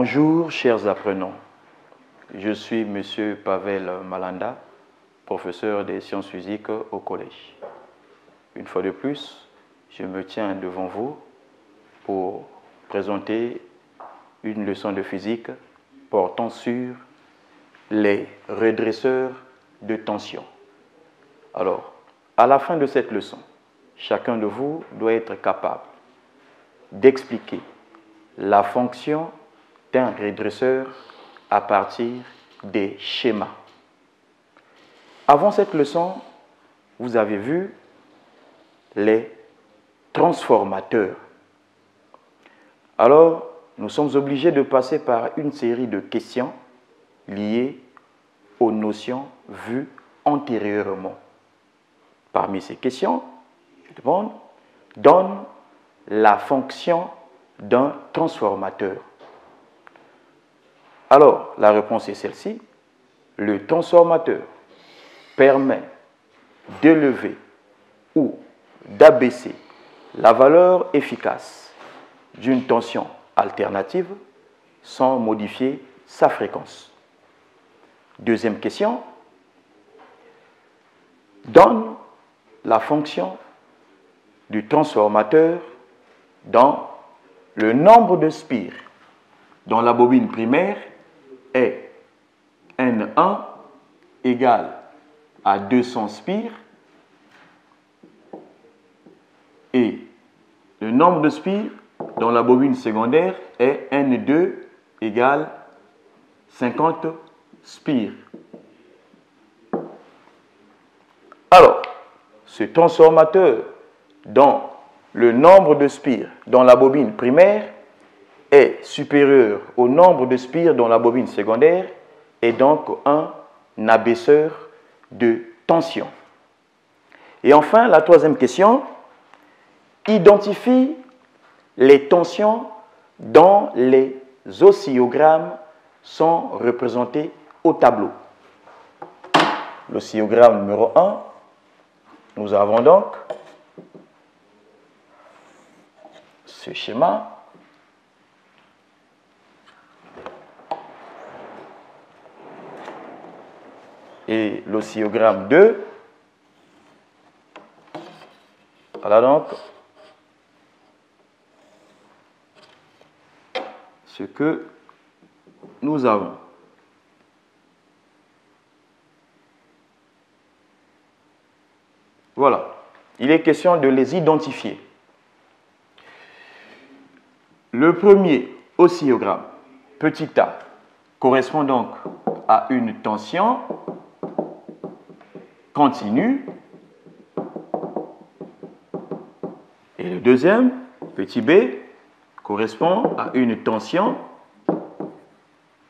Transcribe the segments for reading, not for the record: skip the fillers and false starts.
Bonjour, chers apprenants. Je suis M. Pavel Malanda, professeur des sciences physiques au collège. Une fois de plus, je me tiens devant vous pour présenter une leçon de physique portant sur les redresseurs de tension. Alors, à la fin de cette leçon, chacun de vous doit être capable d'expliquer la fonction d'un redresseur à partir des schémas. Avant cette leçon, vous avez vu les transformateurs. Alors, nous sommes obligés de passer par une série de questions liées aux notions vues antérieurement. Parmi ces questions, je demande, donne la fonction d'un transformateur. Alors, la réponse est celle-ci. Le transformateur permet d'élever ou d'abaisser la valeur efficace d'une tension alternative sans modifier sa fréquence. Deuxième question. Donne la fonction du transformateur dans le nombre de spires dont la bobine primaire est N1 égale à 200 spires et le nombre de spires dont la bobine secondaire est N2 égale 50 spires. Alors, ce transformateur dont le nombre de spires dans la bobine primaire est supérieur au nombre de spires dans la bobine secondaire est donc un abaisseur de tension. Et enfin, la troisième question, identifie les tensions dont les oscillogrammes sont représentés au tableau. L'oscillogramme numéro 1, nous avons donc ce schéma. Et l'oscillogramme 2, voilà donc ce que nous avons. Voilà, il est question de les identifier. Le premier oscillogramme, petit a, correspond donc à une tension continue. Et le deuxième, petit b, correspond à une tension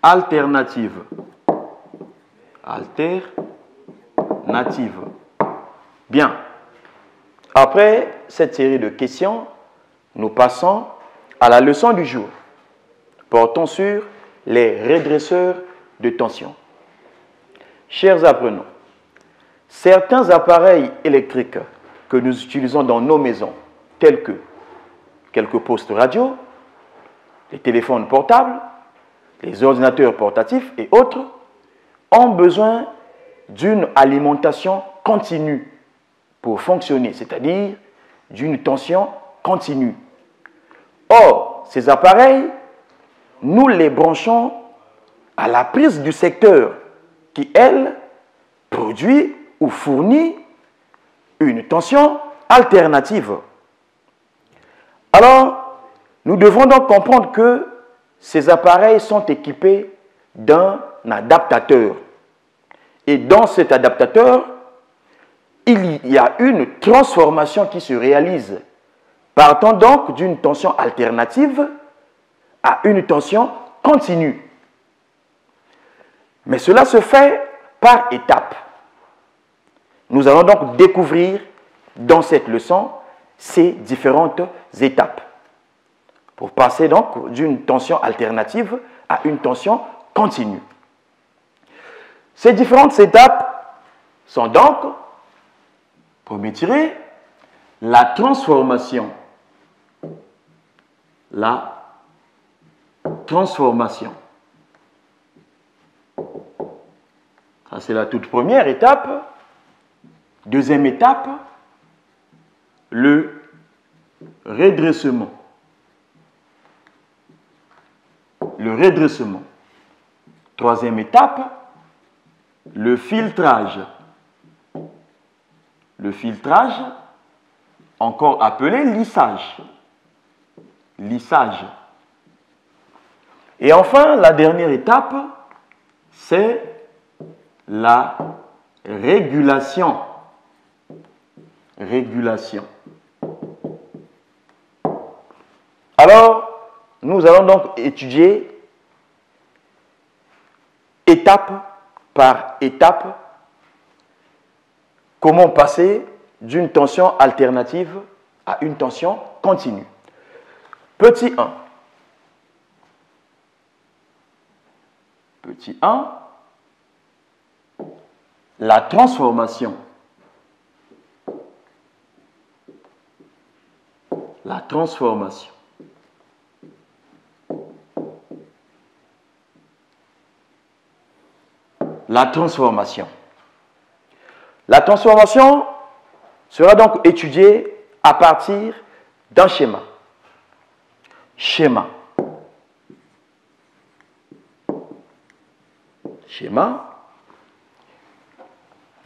alternative. Alternative. Bien. Après cette série de questions, nous passons à la leçon du jour, portant sur les redresseurs de tension. Chers apprenants, certains appareils électriques que nous utilisons dans nos maisons, tels que quelques postes radio, les téléphones portables, les ordinateurs portatifs et autres, ont besoin d'une alimentation continue pour fonctionner, c'est-à-dire d'une tension continue. Or, ces appareils, nous les branchons à la prise du secteur qui, elle, produit ou fournit une tension alternative. Alors, nous devons donc comprendre que ces appareils sont équipés d'un adaptateur. Et dans cet adaptateur, il y a une transformation qui se réalise, partant donc d'une tension alternative à une tension continue. Mais cela se fait par étapes. Nous allons donc découvrir dans cette leçon ces différentes étapes pour passer donc d'une tension alternative à une tension continue. Ces différentes étapes sont donc, premier tiré, la transformation. La transformation. Ça, c'est la toute première étape. Deuxième étape, le redressement. Le redressement. Troisième étape, le filtrage. Le filtrage, encore appelé lissage. Lissage. Et enfin, la dernière étape, c'est la régulation. Régulation. Alors, nous allons donc étudier étape par étape comment passer d'une tension alternative à une tension continue. Petit 1. Petit 1. La transformation. La transformation. La transformation. La transformation sera donc étudiée à partir d'un schéma. Schéma. Schéma.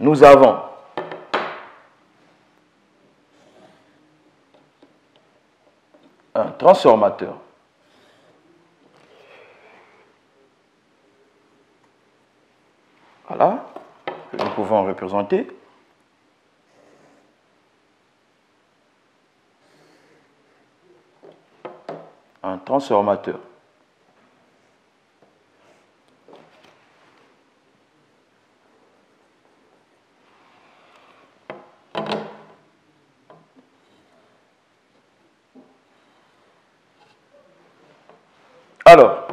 Nous avons un transformateur. Voilà, que nous pouvons représenter. Un transformateur. Alors,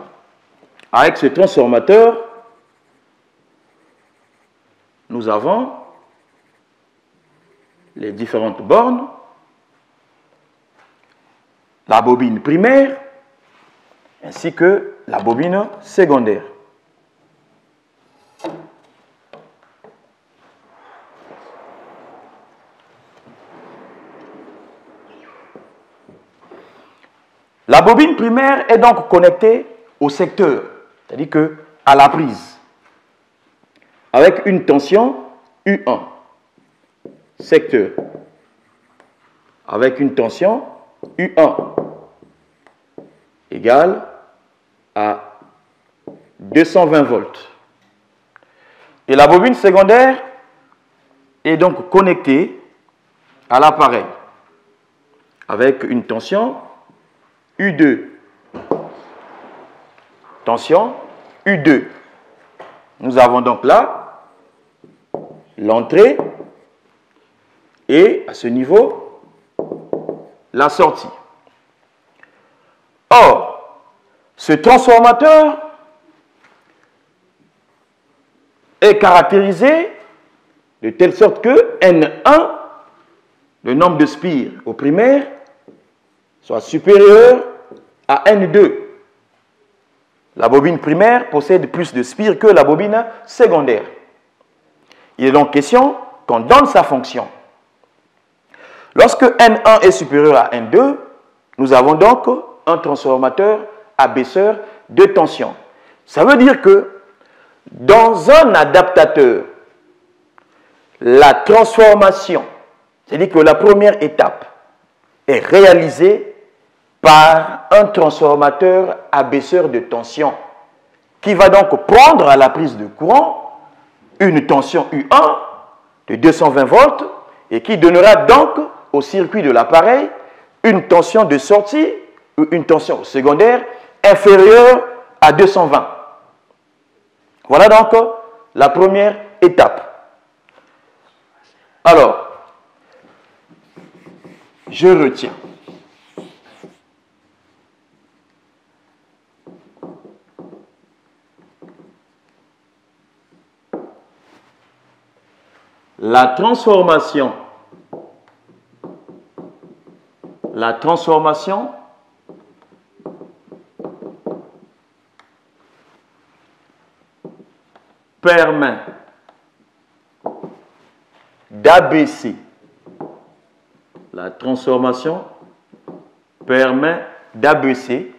avec ce transformateur, nous avons les différentes bornes, la bobine primaire ainsi que la bobine secondaire. La bobine primaire est donc connectée au secteur, c'est-à-dire qu'à la prise, avec une tension U1, secteur, avec une tension U1 égale à 220 volts. Et la bobine secondaire est donc connectée à l'appareil avec une tension U2. Tension U2. Nous avons donc là l'entrée et à ce niveau la sortie. Or, ce transformateur est caractérisé de telle sorte que N1, le nombre de spires au primaire, soit supérieur à N2. La bobine primaire possède plus de spires que la bobine secondaire. Il est donc question qu'on donne sa fonction. Lorsque N1 est supérieur à N2, nous avons donc un transformateur abaisseur de tension. Ça veut dire que dans un adaptateur, la transformation, c'est-à-dire que la première étape est réalisée par un transformateur abaisseur de tension qui va donc prendre à la prise de courant une tension U1 de 220 volts et qui donnera donc au circuit de l'appareil une tension de sortie ou une tension secondaire inférieure à 220. Voilà donc la première étape. Alors, je retiens. La transformation permet d'abaisser. La transformation permet d'abaisser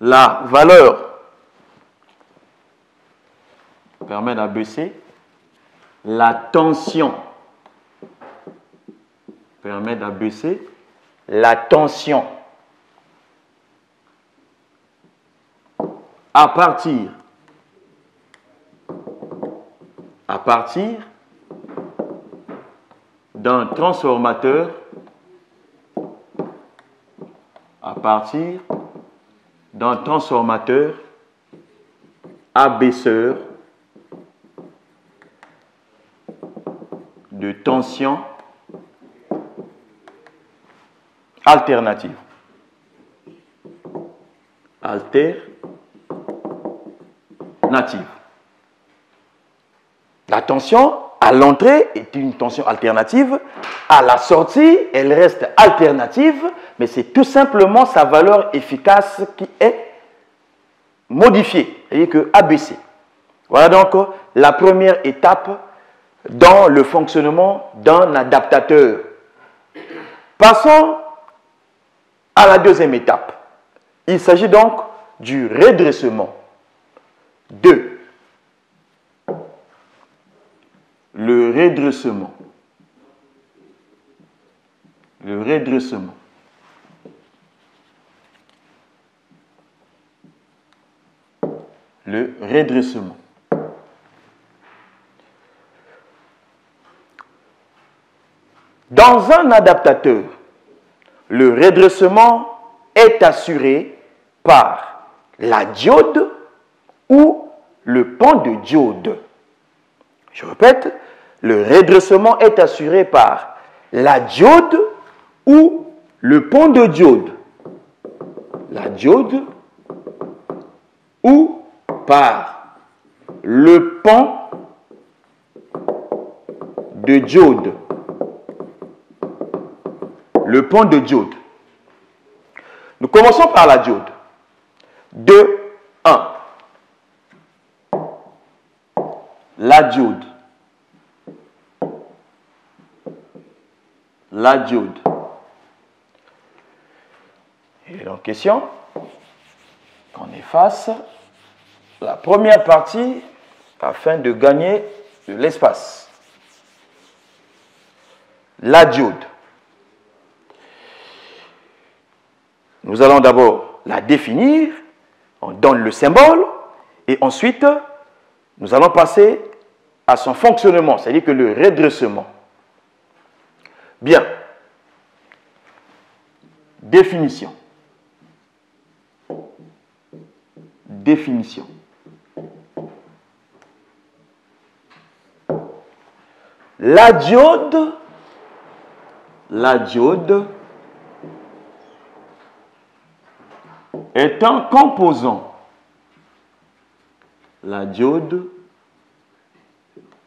la valeur. Permet d'abaisser la tension. Permet d'abaisser la tension. À partir d'un transformateur, abaisseur de tension alternative. La tension à l'entrée est une tension alternative. À la sortie, elle reste alternative, mais c'est tout simplement sa valeur efficace qui est modifiée, c'est-à-dire que abaissée. Voilà donc la première étape dans le fonctionnement d'un adaptateur. Passons à la deuxième étape. Il s'agit donc du redressement. 2. Le redressement. Le redressement. Le redressement. Dans un adaptateur, le redressement est assuré par la diode ou le pan de diode. Je répète, le redressement est assuré par la diode ou le pan de diode. La diode ou par le pan de diode. Le pan de diode. Nous commençons par la diode. 2, 1. La diode. La diode. Et en question, on efface la première partie afin de gagner de l'espace. La diode. Nous allons d'abord la définir, on donne le symbole, et ensuite, nous allons passer à son fonctionnement, c'est-à-dire que le redressement. Bien. Définition. Définition. La diode est un composant. La diode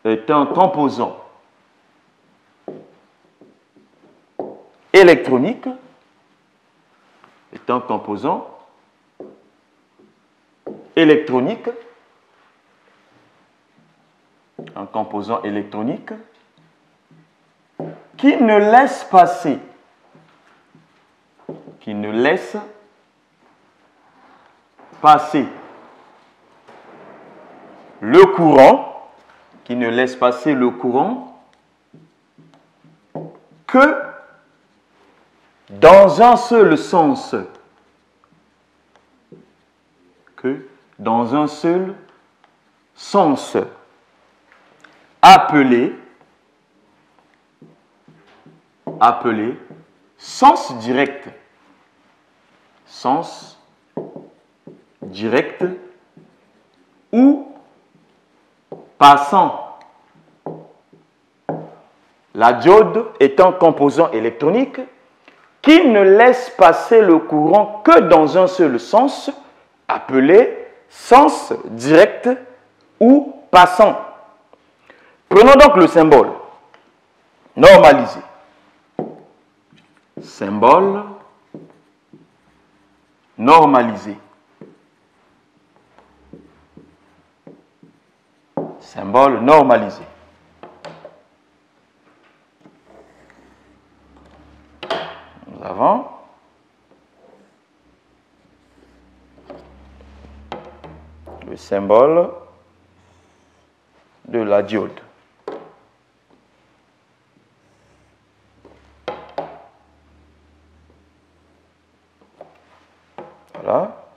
est un composant électronique, un composant électronique qui ne laisse passer, le courant, que dans un seul sens, appelé sens direct. Ou passant. La diode est un composant électronique qui ne laisse passer le courant que dans un seul sens, appelé sens direct ou passant. Prenons donc le symbole normalisé. Symbole normalisé. Symbole normalisé. Nous avons le symbole de la diode. Voilà.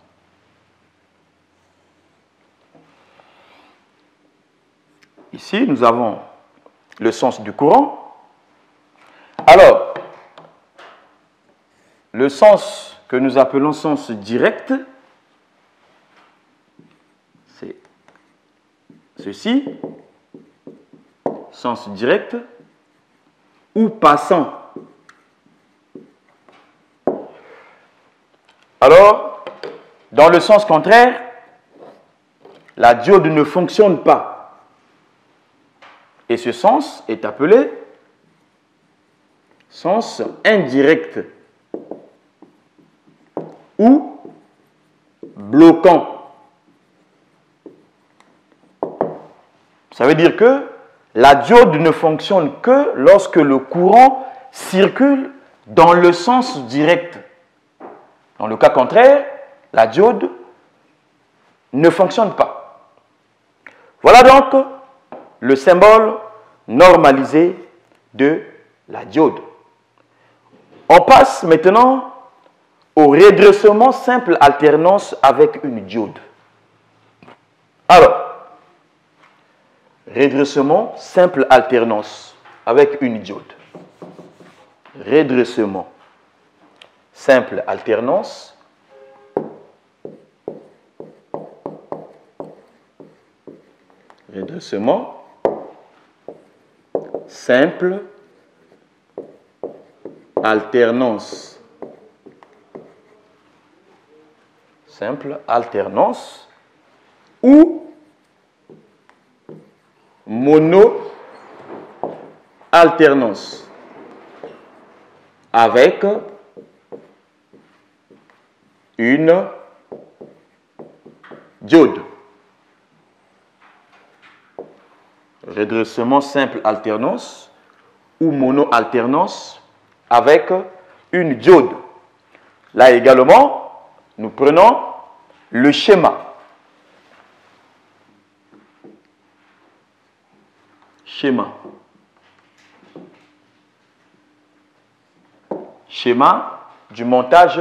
Ici, nous avons le sens du courant. Alors, le sens que nous appelons sens direct, c'est ceci, sens direct ou passant. Alors, dans le sens contraire, la diode ne fonctionne pas. Et ce sens est appelé sens indirect ou bloquant. Ça veut dire que la diode ne fonctionne que lorsque le courant circule dans le sens direct. Dans le cas contraire, la diode ne fonctionne pas. Voilà donc le symbole normalisé de la diode. On passe maintenant au redressement simple alternance avec une diode. Alors, redressement simple alternance avec une diode. Redressement simple alternance redressement simple alternance. Simple alternance ou mono alternance avec une diode. Redressement simple alternance ou mono-alternance avec une diode. Là également, nous prenons le schéma. Schéma. Schéma du montage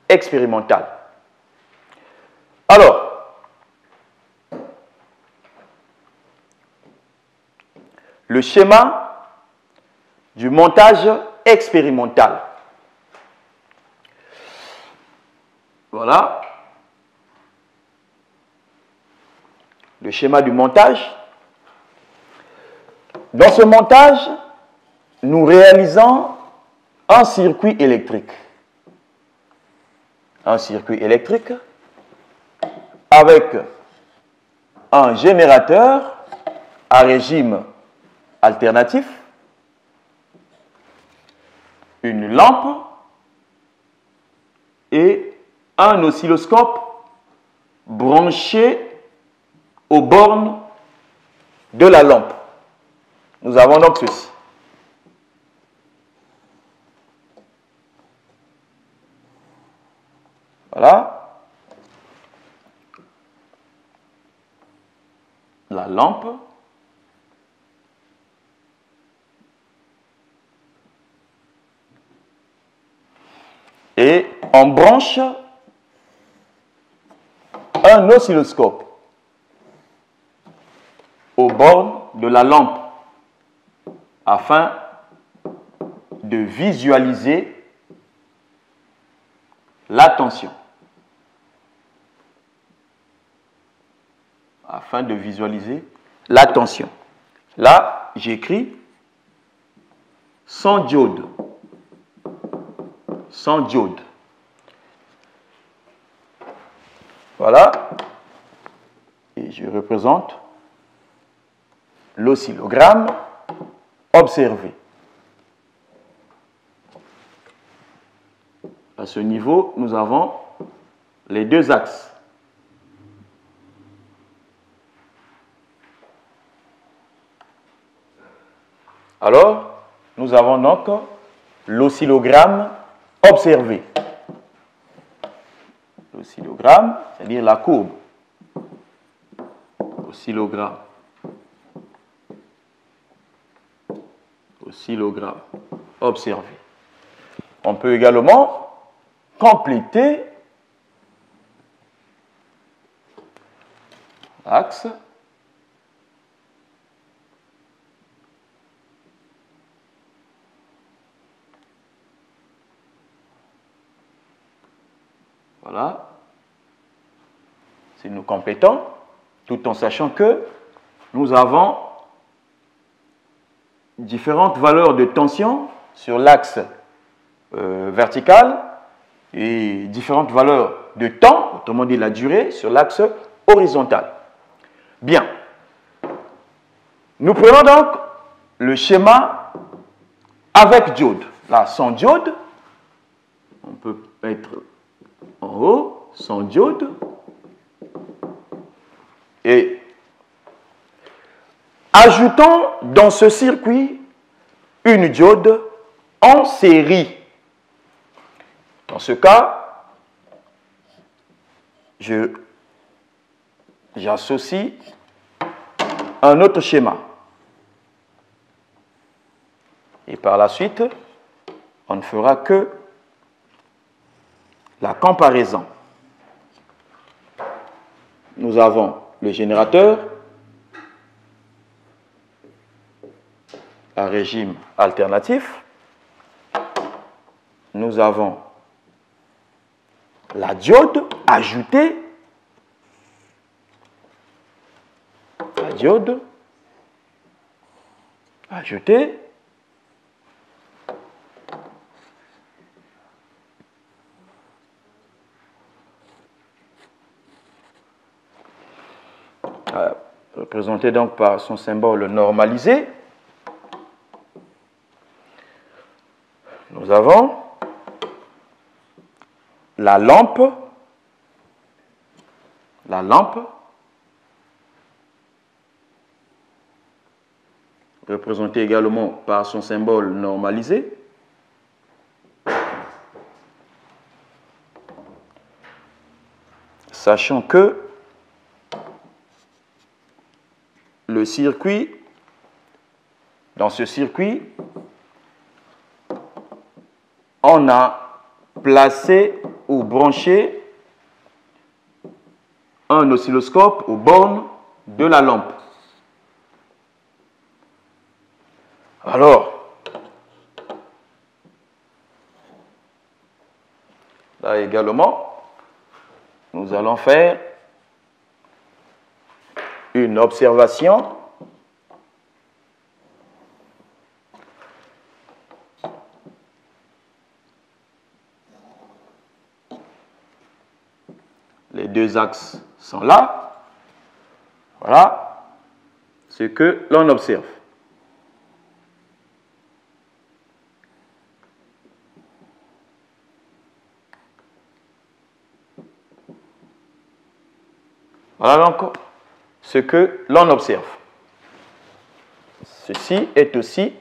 expérimental. Alors, le schéma du montage expérimental. Voilà. Le schéma du montage. Dans ce montage, nous réalisons un circuit électrique. Un circuit électrique avec un générateur à régime alternatif, une lampe et un oscilloscope branché aux bornes de la lampe. Nous avons donc ceci. Voilà. La lampe. Et on branche un oscilloscope aux bornes de la lampe afin de visualiser la tension. Afin de visualiser la tension. Là, j'écris sans diode. Sans diode. Voilà. Et je représente l'oscillogramme observé. À ce niveau, nous avons les deux axes. Alors, nous avons donc l'oscillogramme observé. L'oscillogramme, c'est-à-dire la courbe. Oscillogramme. Oscillogramme observé. On peut également compléter l'axe voilà. Si nous complétons, tout en sachant que nous avons différentes valeurs de tension sur l'axe vertical et différentes valeurs de temps, autrement dit la durée, sur l'axe horizontal. Bien. Nous prenons donc le schéma avec diode. Là, sans diode, on peut mettre en haut, sans diode, et ajoutons dans ce circuit une diode en série. Dans ce cas, j'associe un autre schéma. Et par la suite, on ne fera que la comparaison. Nous avons le générateur à régime alternatif. Nous avons la diode ajoutée. La diode ajoutée. Représenté donc par son symbole normalisé. Nous avons la lampe, représentée également par son symbole normalisé. Sachant que le circuit, dans ce circuit, on a placé ou branché un oscilloscope aux bornes de la lampe. Alors, là également, nous allons faire une observation les deux axes sont là. Voilà ce que l'on observe. Voilà donc ce que l'on observe. Ceci est aussi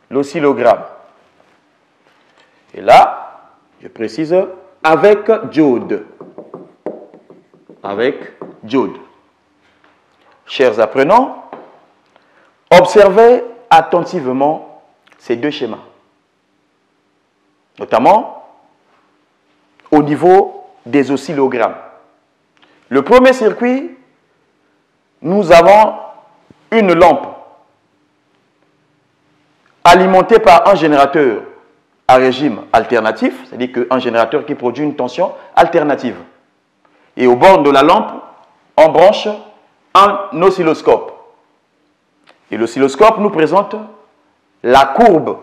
l'oscillogramme. Et là, je précise, avec diode. Avec diode. Chers apprenants, observez attentivement ces deux schémas. Notamment au niveau des oscillogrammes. Le premier circuit, nous avons une lampe alimentée par un générateur à régime alternatif, c'est-à-dire qu'un générateur qui produit une tension alternative. Et au bord de la lampe, on branche un oscilloscope. Et l'oscilloscope nous présente la courbe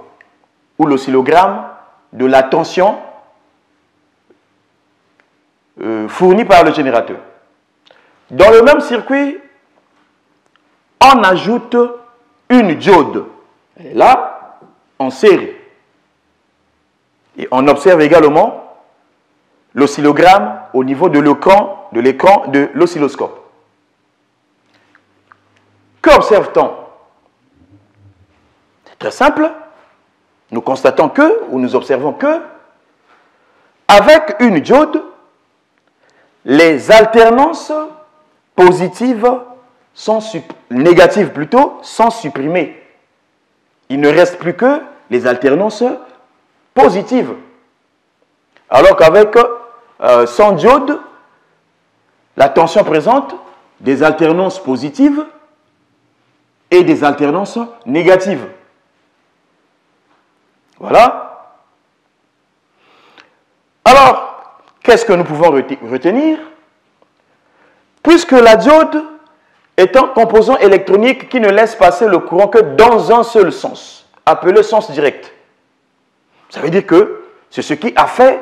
ou l'oscillogramme de la tension fournie par le générateur. Dans le même circuit, on ajoute une diode. Elle est là, en série. Et on observe également l'oscillogramme au niveau de l'écran de l'oscilloscope. Qu'observe-t-on? Très simple. Nous constatons que, ou nous observons que, avec une diode, les alternances positives négatives plutôt, sont supprimées. Il ne reste plus que les alternances positives. Alors qu'avec sans diode, la tension présente des alternances positives et des alternances négatives. Voilà. Alors, qu'est-ce que nous pouvons retenir? Puisque la diode est un composant électronique qui ne laisse passer le courant que dans un seul sens, appelé sens direct. Ça veut dire que c'est ce qui a fait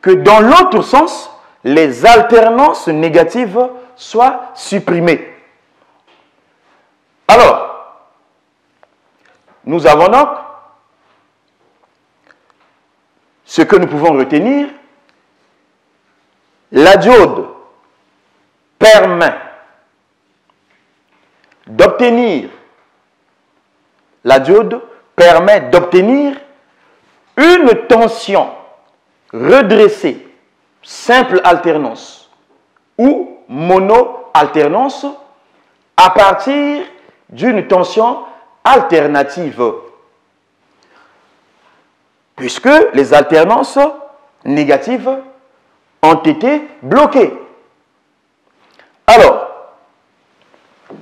que dans l'autre sens, les alternances négatives soient supprimées. Alors, nous avons donc ce que nous pouvons retenir. La diode permet d'obtenir une tension redressée, simple alternance ou mono-alternance à partir d'une tension alternative, puisque les alternances négatives ont été bloquées. Alors,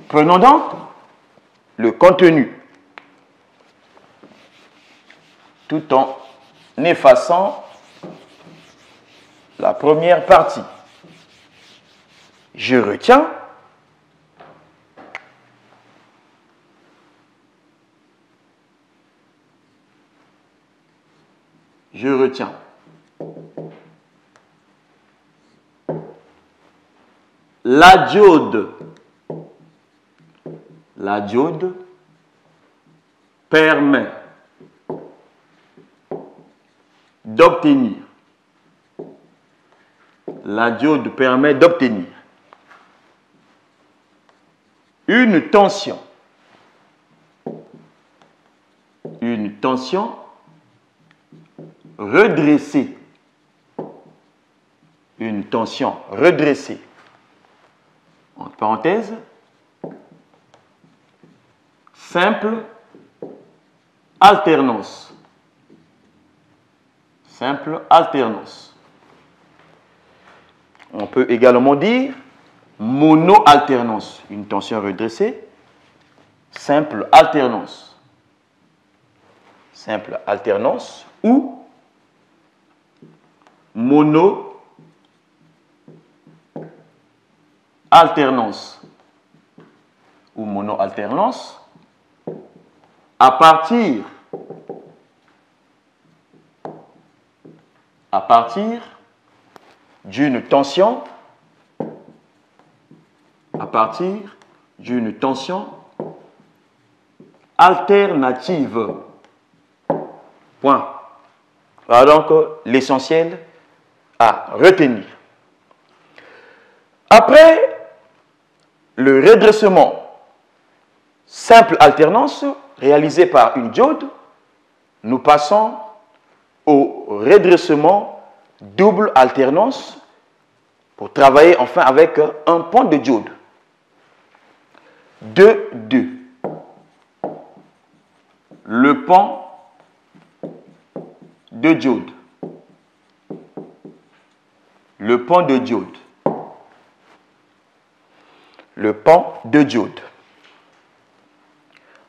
prenons donc le contenu, tout en effaçant la première partie. Je retiens la diode permet d'obtenir une tension redressée, entre parenthèses, simple alternance. On peut également dire mono-alternance, une tension redressée, simple alternance ou mono-alternance à partir d'une tension alternative. Point. Voilà donc l'essentiel à retenir. Après le redressement simple alternance réalisé par une diode, nous passons au redressement double alternance pour travailler enfin avec un pont de diode. 2-2. Le pont de diode.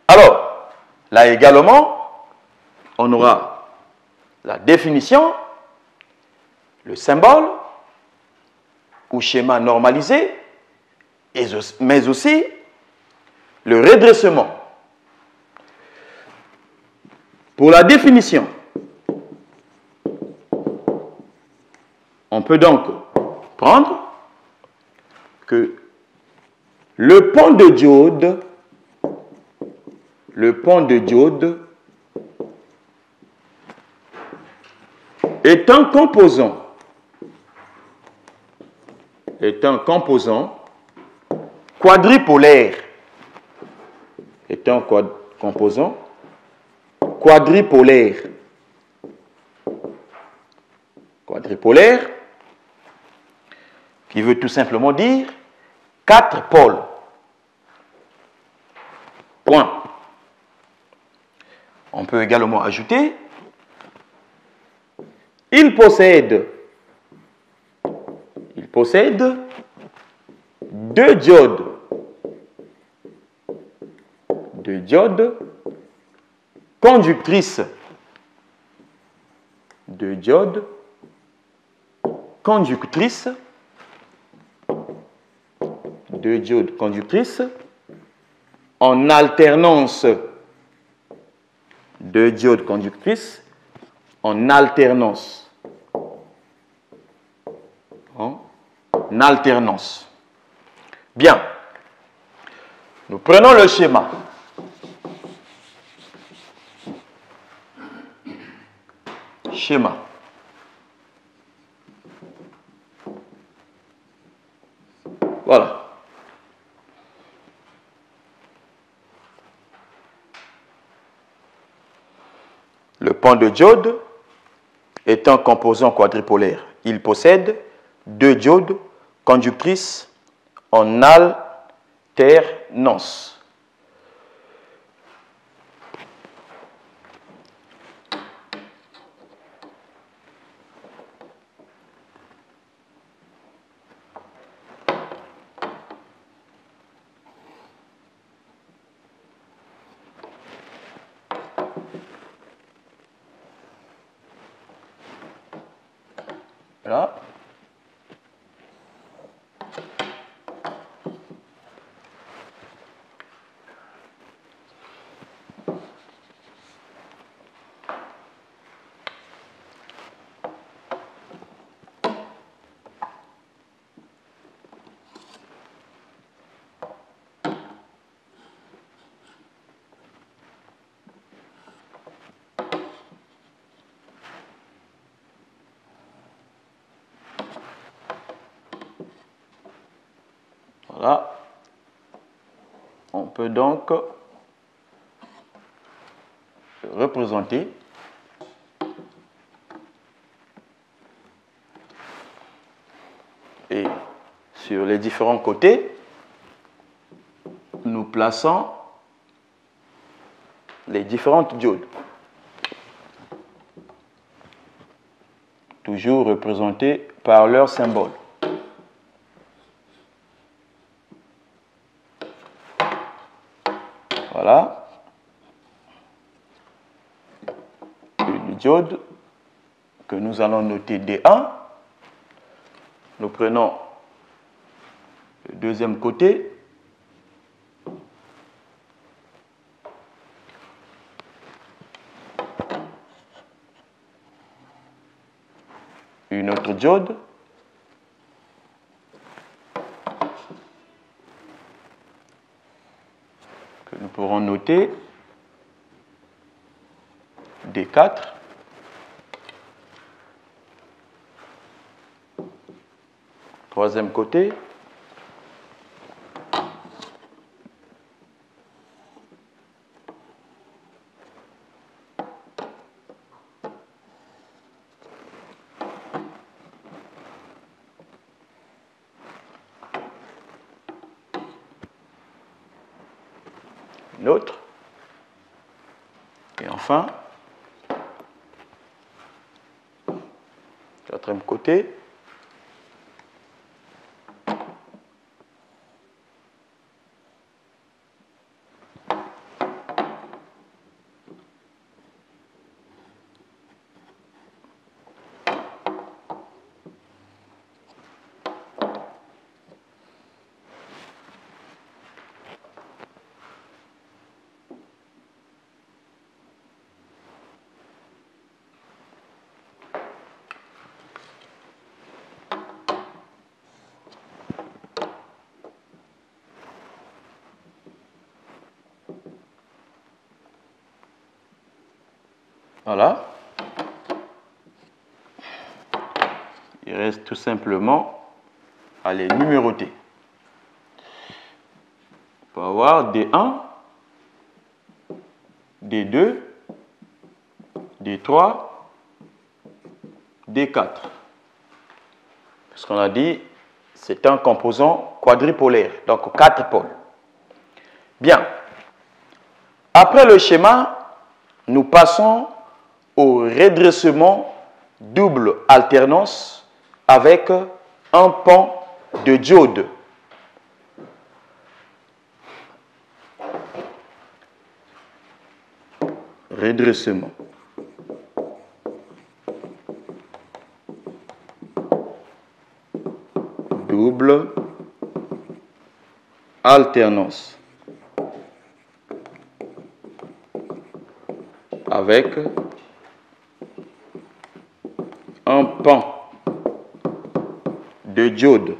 Alors, là également, on aura la définition, le symbole ou schéma normalisé, mais aussi le redressement. Pour la définition, on peut donc prendre que le pont de diode est un composant quadripolaire. quadripolaire. Quadripolaire, qui veut tout simplement dire 4 pôles. Point. On peut également ajouter, il possède 2 diodes. 2 diodes conductrices. 2 diodes conductrices. 2 diodes conductrices en alternance. 2 diodes conductrices en alternance. En alternance. Bien. Nous prenons le schéma. Schéma. Voilà. Le pont de diode est un composant quadripolaire. Il possède 2 diodes conductrices en alternance. Voilà. Voilà. On peut donc représenter et sur les différents côtés, nous plaçons les différentes diodes. Toujours représentées par leur symbole. Voilà. Une diode que nous allons noter D1. Nous prenons le deuxième côté. Une autre diode. Que nous pourrons noter D4. Troisième côté. Une autre. Et enfin, quatrième côté. Voilà. Il reste tout simplement à les numéroter. On peut avoir D1, D2, D3, D4. Parce qu'on a dit, c'est un composant quadripolaire, donc 4 pôles. Bien. Après le schéma, nous passons au redressement double alternance avec un pan de diode. Redressement. Double alternance avec un pan de diode.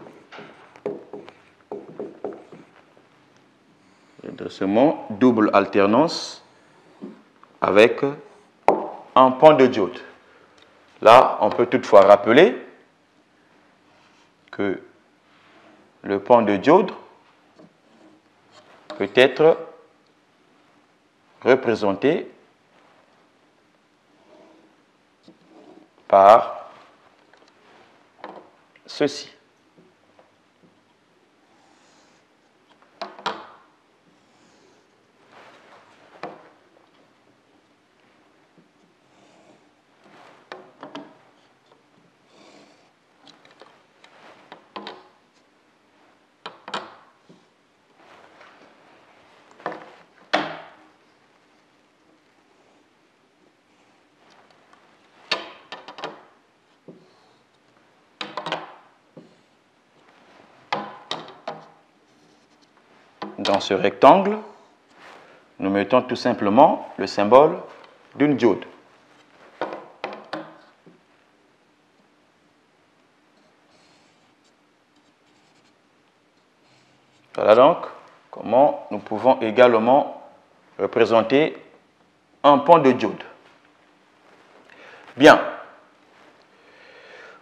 Redressement, double alternance avec un pan de diode. Là, on peut toutefois rappeler que le pan de diode peut être représenté par ceci. Dans ce rectangle, nous mettons tout simplement le symbole d'une diode. Voilà donc comment nous pouvons également représenter un pan de diode. Bien.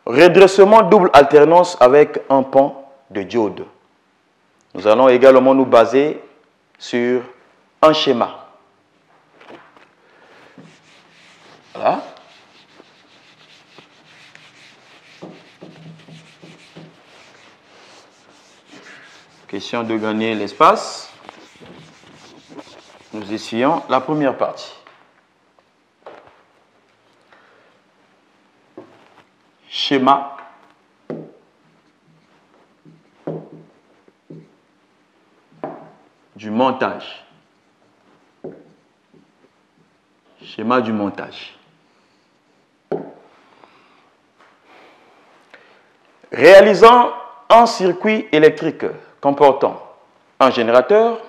Redressement double alternance avec un pan de diode. Nous allons également nous baser sur un schéma. Voilà. Question de gagner l'espace. Nous essayons la première partie. Schéma du montage. Schéma du montage. Réalisant un circuit électrique comportant un générateur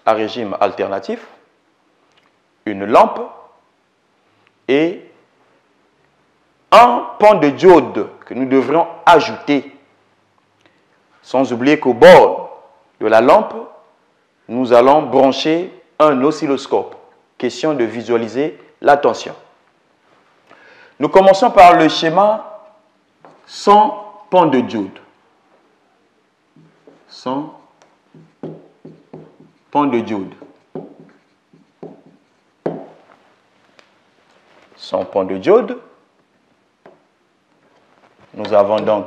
à régime alternatif, une lampe et un pan de diode que nous devrions ajouter. Sans oublier qu'au bord de la lampe, nous allons brancher un oscilloscope. Question de visualiser la tension. Nous commençons par le schéma sans pan de diode. Sans pan de diode. Sans pan de diode. Nous avons donc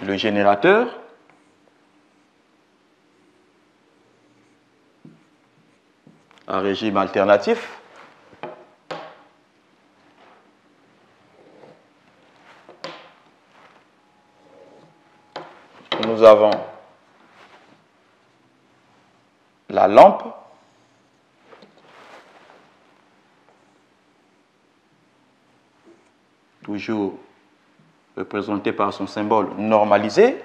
le générateur. Un régime alternatif. Nous avons la lampe. Toujours représentée par son symbole normalisé.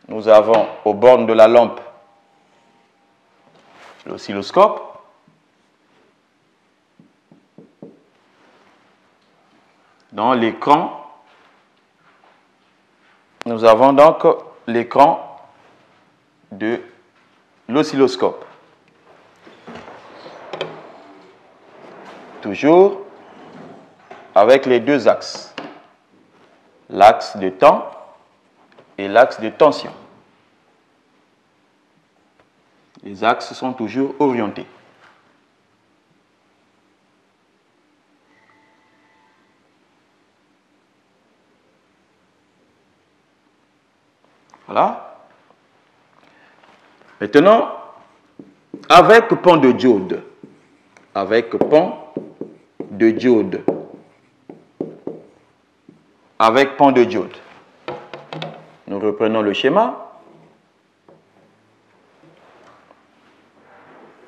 Nous avons aux bornes de la lampe l'oscilloscope. Dans l'écran, nous avons donc l'écran de l'oscilloscope. Toujours avec les deux axes, l'axe de temps et l'axe de tension. Les axes sont toujours orientés. Voilà. Maintenant, avec pont de diode, avec pont de diode, avec pont de diode, nous reprenons le schéma.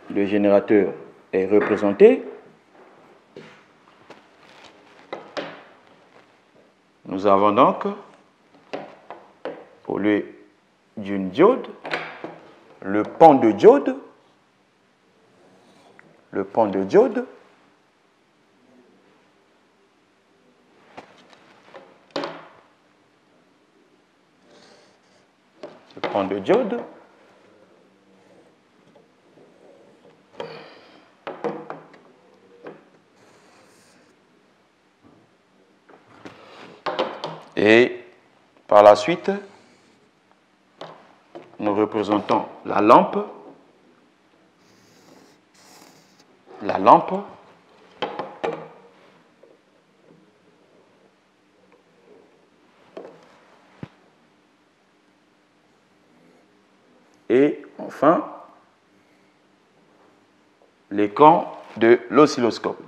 Le générateur est représenté. Nous avons donc, au lieu d'une diode, le pont de diode, le pont de diode, le pont de diode, et par la suite, nous représentons la lampe, et enfin l'écran de l'oscilloscope.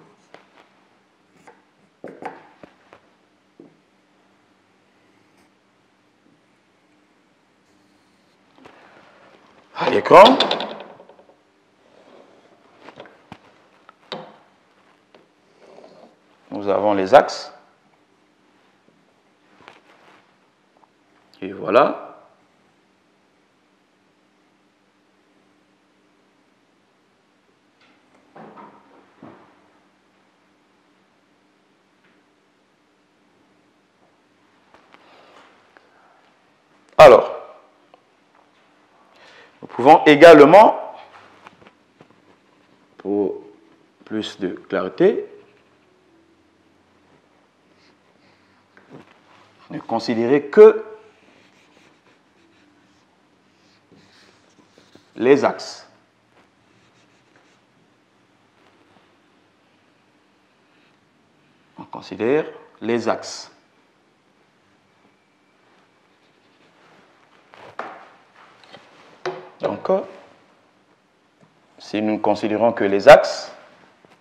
À l'écran, nous avons les axes. Et voilà. Alors, nous pouvons également, pour plus de clarté, ne considérer que les axes. On considère les axes. Donc, si nous ne considérons que les axes,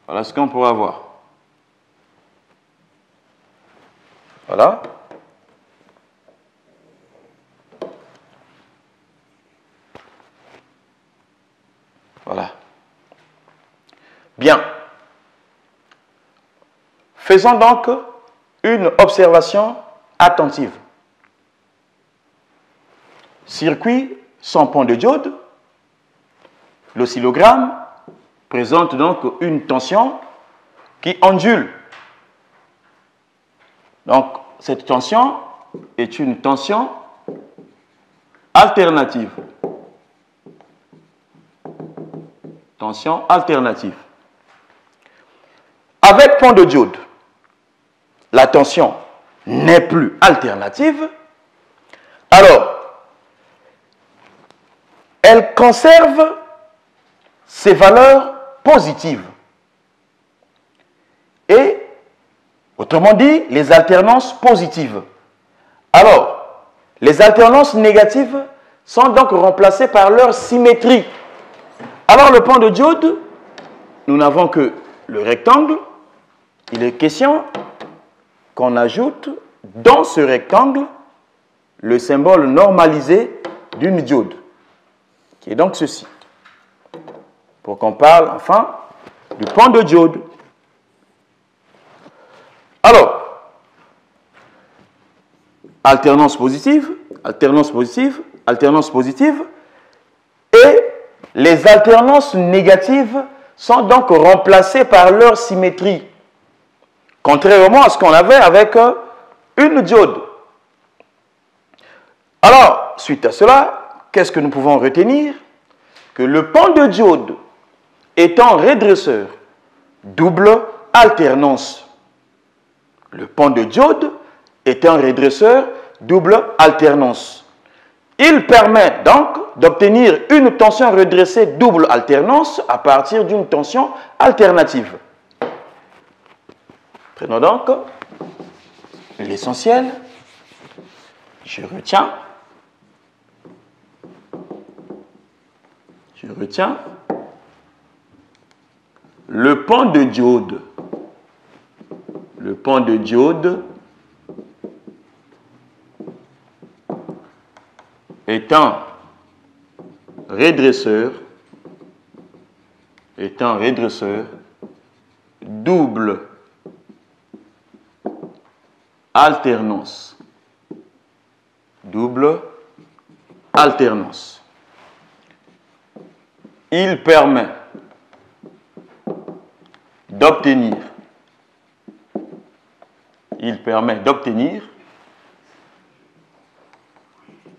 voilà ce qu'on pourra voir. Voilà. Voilà. Bien. Faisons donc une observation attentive. Circuit sans pont de diode, l'oscillogramme présente donc une tension qui ondule. Donc, cette tension est une tension alternative. Tension alternative. Avec pont de diode, la tension n'est plus alternative. Alors, elle conserve ses valeurs positives. Et, autrement dit, les alternances positives. Alors, les alternances négatives sont donc remplacées par leur symétrie. Alors, le pont de diode, nous n'avons que le rectangle. Il est question qu'on ajoute dans ce rectangle le symbole normalisé d'une diode, qui est donc ceci, pour qu'on parle enfin du pont de diode. Alors, alternance positive, alternance positive, alternance positive, et les alternances négatives sont donc remplacées par leur symétrie, contrairement à ce qu'on avait avec une diode. Alors, suite à cela, qu'est-ce que nous pouvons retenir? Que le pont de diode étant redresseur, double alternance. Le pont de diode est un redresseur double alternance. Il permet donc d'obtenir une tension redressée double alternance à partir d'une tension alternative. Prenons donc l'essentiel. Je retiens le pan de diode. Le pan de diode est un redresseur double alternance. Double alternance. Il permet d'obtenir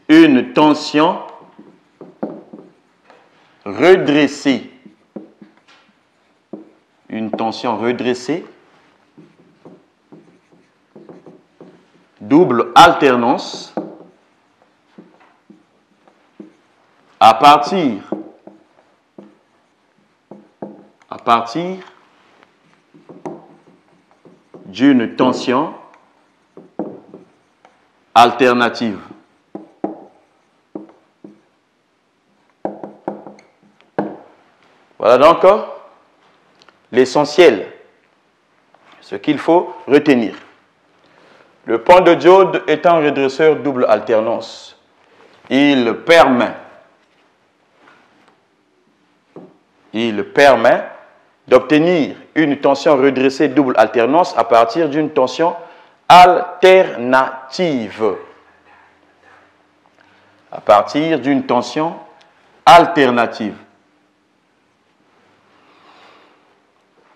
une tension redressée. Double alternance à partir d'une tension alternative. Voilà donc l'essentiel, ce qu'il faut retenir. Le pan de diode est un redresseur double alternance. Il permet d'obtenir une tension redressée double alternance à partir d'une tension alternative.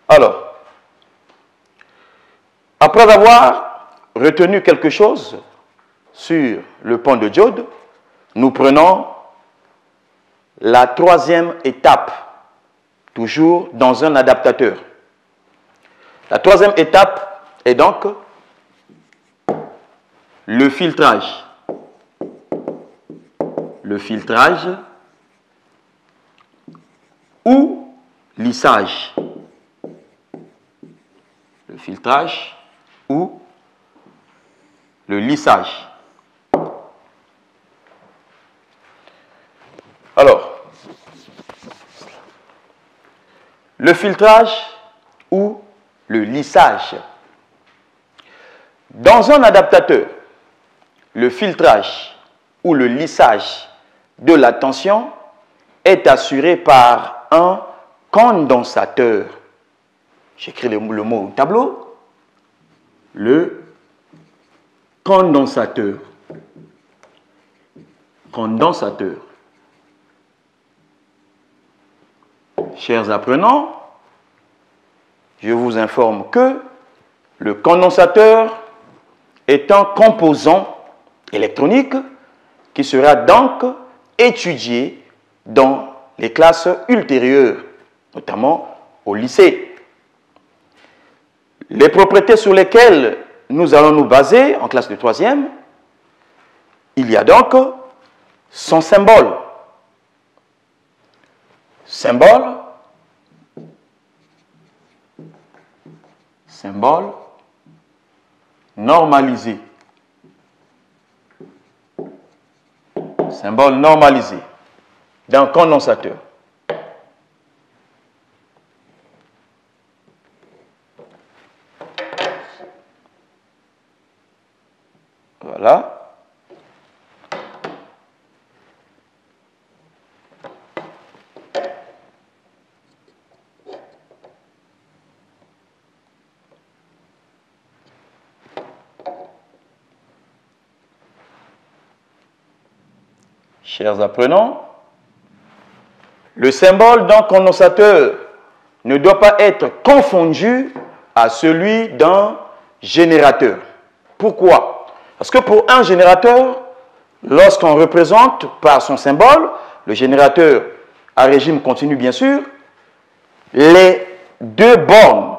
Alors, après avoir retenu quelque chose sur le pan de diode, nous prenons la troisième étape, toujours dans un adaptateur. La troisième étape est donc le filtrage. Le filtrage ou lissage. Le filtrage ou le lissage. Alors, le filtrage ou le lissage. Dans un adaptateur, le filtrage ou le lissage de la tension est assuré par un condensateur. J'écris le mot au tableau. Le condensateur. Condensateur. Chers apprenants, je vous informe que le condensateur est un composant électronique qui sera donc étudié dans les classes ultérieures, notamment au lycée. Les propriétés sur lesquelles nous allons nous baser en classe de 3e, il y a donc son symbole. Symbole normalisé. Symbole normalisé d'un condensateur. Voilà. Chers apprenants, le symbole d'un condensateur ne doit pas être confondu à celui d'un générateur. Pourquoi? Parce que pour un générateur, lorsqu'on représente par son symbole, le générateur à régime continu bien sûr, les deux bornes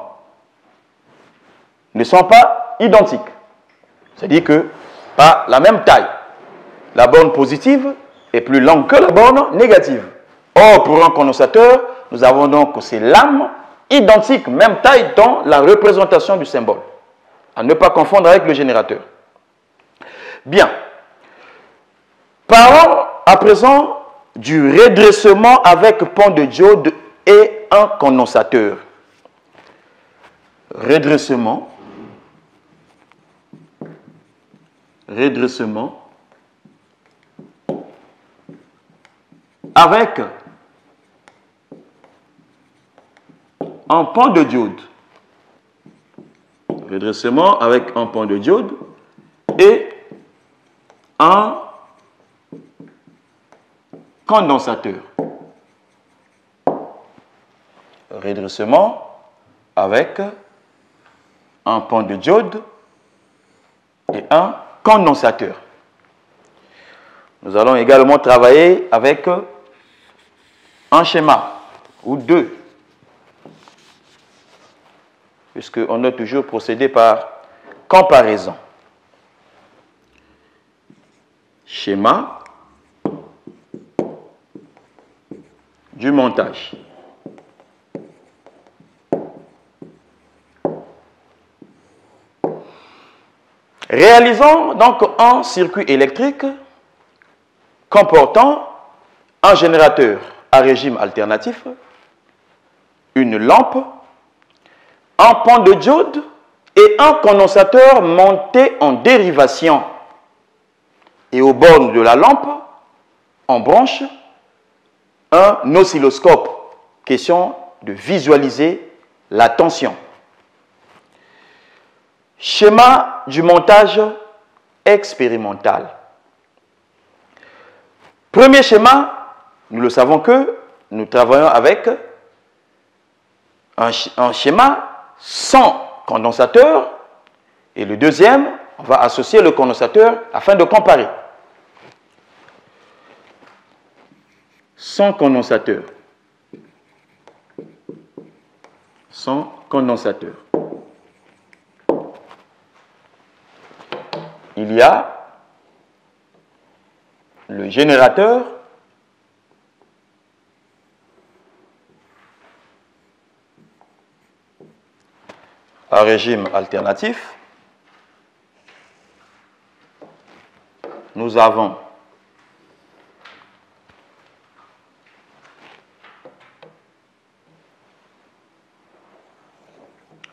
ne sont pas identiques. C'est-à-dire que pas la même taille. La borne positive est plus longue que la borne négative. Or, pour un condensateur, nous avons donc ces lames identiques, même taille dans la représentation du symbole. À ne pas confondre avec le générateur. Bien. Parlons à présent du redressement avec pont de diode et un condensateur. Redressement avec un pont de diode. Redressement avec un pont de diode et un condensateur. Redressement avec un pont de diode et un condensateur. Nous allons également travailler avec un schéma ou deux, puisqu'on a toujours procédé par comparaison. Schéma du montage. Réalisons donc un circuit électrique comportant un générateur à régime alternatif, une lampe, un pont de diode et un condensateur monté en dérivation. Et aux bornes de la lampe, on branche un oscilloscope. Question de visualiser la tension. Schéma du montage expérimental. Premier schéma, nous le savons que nous travaillons avec un schéma sans condensateur. Et le deuxième, on va associer le condensateur afin de comparer. Sans condensateur. Sans condensateur. Il y a le générateur à régime alternatif. Nous avons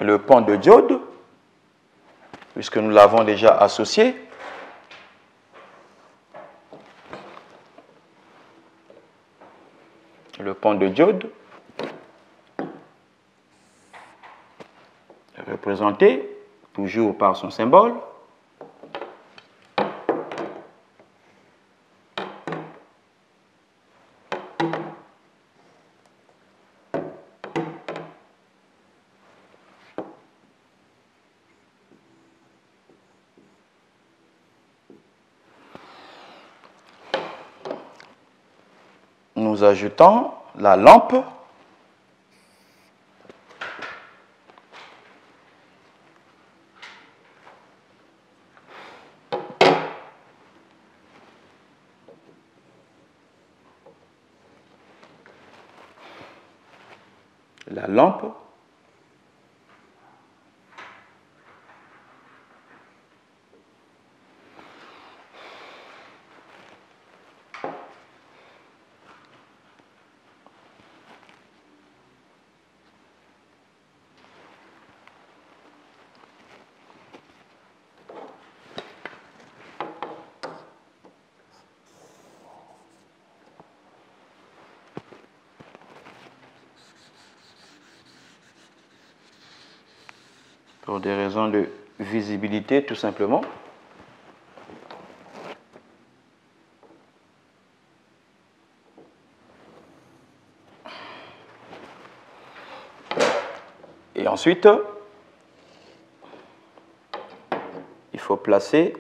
le pont de diode, puisque nous l'avons déjà associé. Le pont de diode est représenté toujours par son symbole. Nous ajoutons la lampe pour des raisons de visibilité tout simplement. Et ensuite, il faut placer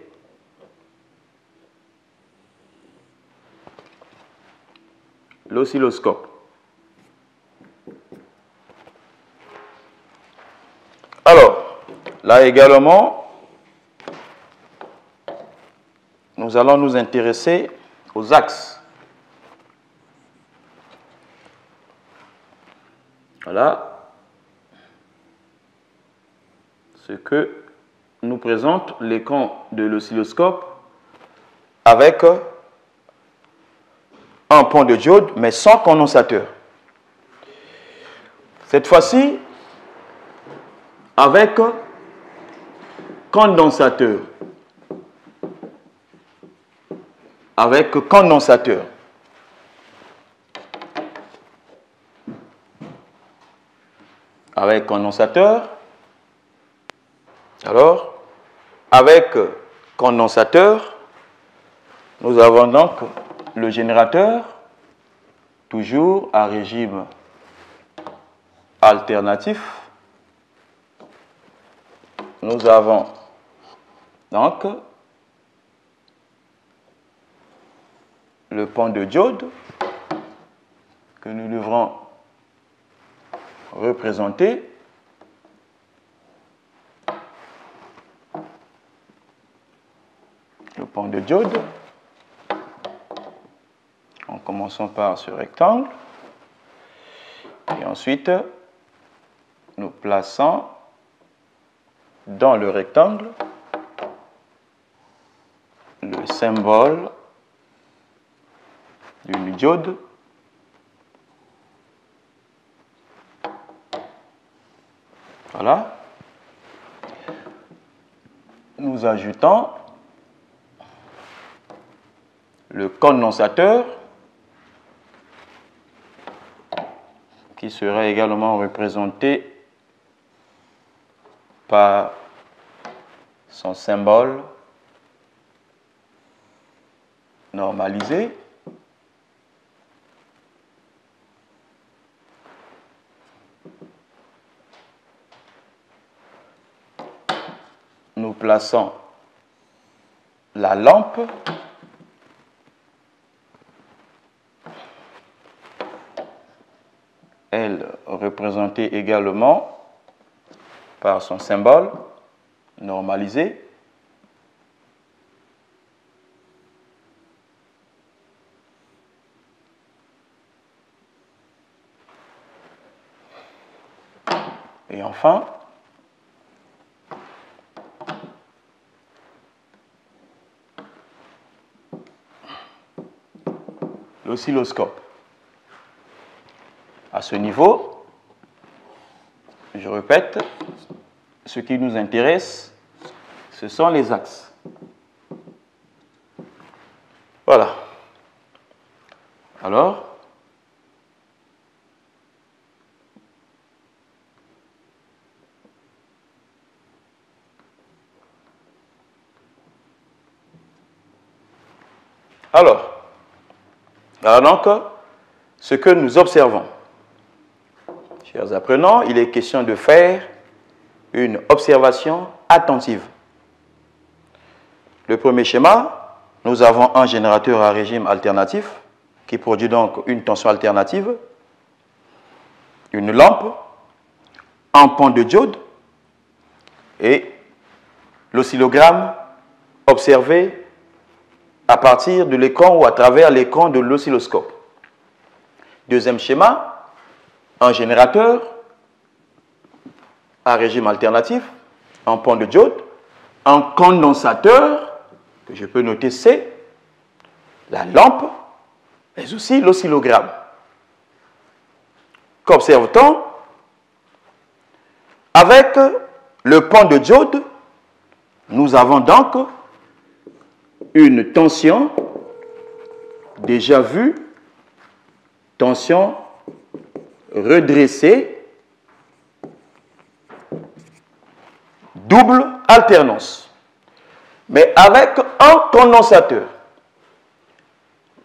l'oscilloscope. Alors, là également, nous allons nous intéresser aux axes Voilà ce que nous présente l'écran de l'oscilloscope avec un pont de diode, mais sans condensateur. Cette fois-ci, avec condensateur. Avec condensateur. Avec condensateur. Alors, avec condensateur, nous avons donc le générateur, toujours à régime alternatif. Nous avons donc le pont de diode que nous devrons représenter. Le pont de diode, en commençant par ce rectangle, et ensuite nous plaçons dans le rectangle le symbole d'une diode voilà. Nous ajoutons le condensateur qui serait également représenté par son symbole normalisé. Nous plaçons la lampe elle représentée également par son symbole normalisé. Et enfin, l'oscilloscope. À ce niveau, je répète, ce qui nous intéresse, ce sont les axes. Voilà. Alors, donc, ce que nous observons. Chers apprenants, il est question de faire une observation attentive. Le premier schéma, nous avons un générateur à régime alternatif qui produit donc une tension alternative, une lampe, un pont de diode et l'oscillogramme observé à partir de l'écran ou à travers l'écran de l'oscilloscope. Deuxième schéma, un générateur à régime alternatif, un pont de diode, un condensateur, que je peux noter C, la lampe, mais aussi l'oscillogramme. Qu'observe-t-on? Avec le pont de diode, nous avons donc une tension déjà vue, tension redressée, double alternance. Mais avec un condensateur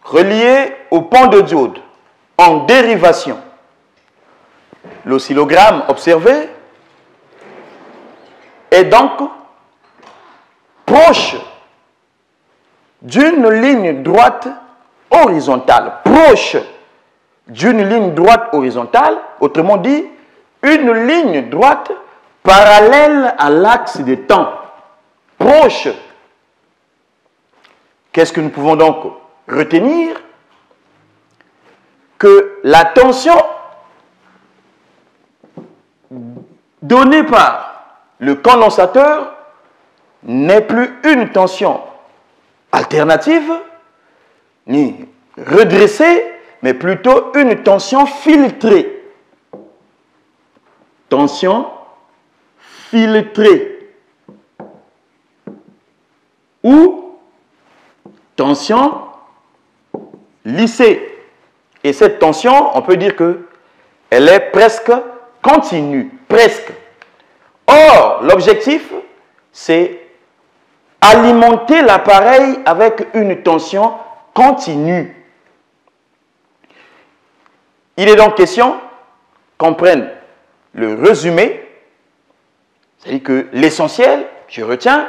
relié au pont de diode en dérivation, l'oscillogramme observé est donc proche d'une ligne droite horizontale, proche d'une ligne droite horizontale, autrement dit, une ligne droite parallèle à l'axe des temps, proche. Qu'est-ce que nous pouvons donc retenir? Que la tension donnée par le condensateur n'est plus une tension alternative, ni redressée, mais plutôt une tension filtrée. Tension filtrée. Ou tension lissée. Et cette tension, on peut dire qu'elle est presque continue. Presque. Or, l'objectif, c'est alimenter l'appareil avec une tension continue. Il est donc question qu'on prenne le résumé, c'est-à-dire que l'essentiel, je retiens,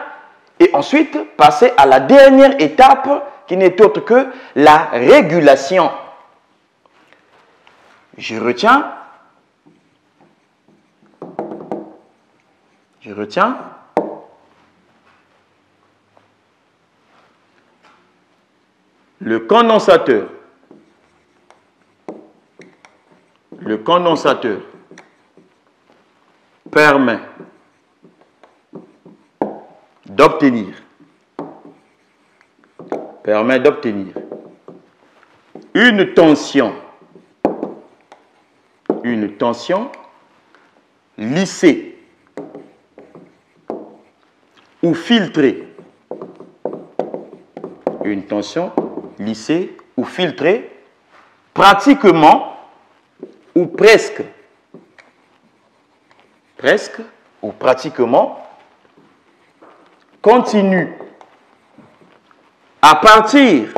et ensuite passer à la dernière étape qui n'est autre que la régulation. Je retiens le condensateur. Le condensateur permet d'obtenir une tension lissée ou filtrée. Une tension lissée ou filtrée, pratiquement ou presque ou pratiquement continue à partir